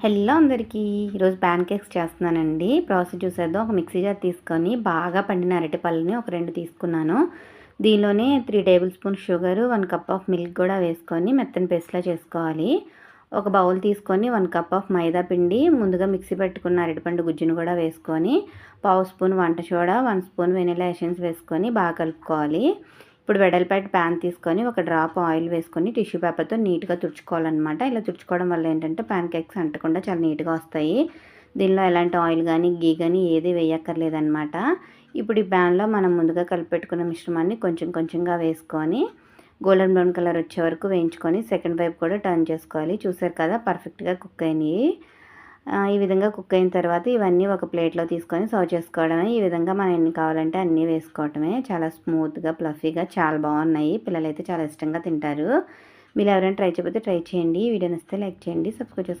Hello అందరికీ ఈరోజు pan cakes చేస్తున్నానండి. ప్రాసెస్ చూసేద్దాం. ఒక మిక్సీ జార్ తీసుకొని బాగా పండిన అరటిపళ్ళని ఒక 2 తీసుకున్నాను. దీనిలోనే 3 table spoon sugar, 1 cup of milk కూడా వేసుకొని మెత్తని పేస్ట్లా చేసుకోవాలి. ఒక బౌల్ తీసుకొని 1 కప్ ఆఫ్ మైదా పిండి, ముందుగా మిక్సీ పెట్టుకున్న అరటిపండు గుజ్జును కూడా వేసుకొని, పావు స్పూన్ వంట సోడా, 1 స్పూన్ వెనిలా ఎసెన్స్ వేసుకొని బాగా కలుపుకోవాలి. ఇప్పుడు వెడల్పాటి ప్యాన్ తీసుకొని ఒక డ్రాప్ ఆయిల్ వేసుకొని టిష్యూ పేపర్తో నీట్గా తుడుచుకోవాలన్నమాట. ఇలా తుడుచుకోవడం వల్ల ఏంటంటే ప్యాన్ కేక్స్ అంటకుండా చాలా నీట్గా వస్తాయి. దీనిలో ఎలాంటి ఆయిల్ కానీ గీ కానీ ఏది వేయక్కర్లేదన్నమాట. ఇప్పుడు ఈ ప్యాన్లో మనం ముందుగా కలిపి పెట్టుకున్న మిశ్రమాన్ని కొంచెం కొంచెంగా వేసుకొని గోల్డెన్ బ్రౌన్ కలర్ వచ్చే వరకు వేయించుకొని సెకండ్ వైపు కూడా టర్న్ చేసుకోవాలి. చూసారు కదా, పర్ఫెక్ట్గా కుక్ అయినాయి. ఈ విధంగా కుక్ అయిన తర్వాత ఇవన్నీ ఒక ప్లేట్లో తీసుకొని సర్వ్ చేసుకోవడమే. ఈ విధంగా మనం ఎన్ని కావాలంటే అన్నీ వేసుకోవటమే. చాలా స్మూత్గా ఫ్లఫీగా చాలా బాగున్నాయి. పిల్లలైతే చాలా ఇష్టంగా తింటారు. మీరు ఎవరైనా ట్రై చేయకపోతే ట్రై చేయండి. వీడియో నచ్చితే లైక్ చేయండి, సబ్స్క్రైబ్ చేసుకోండి.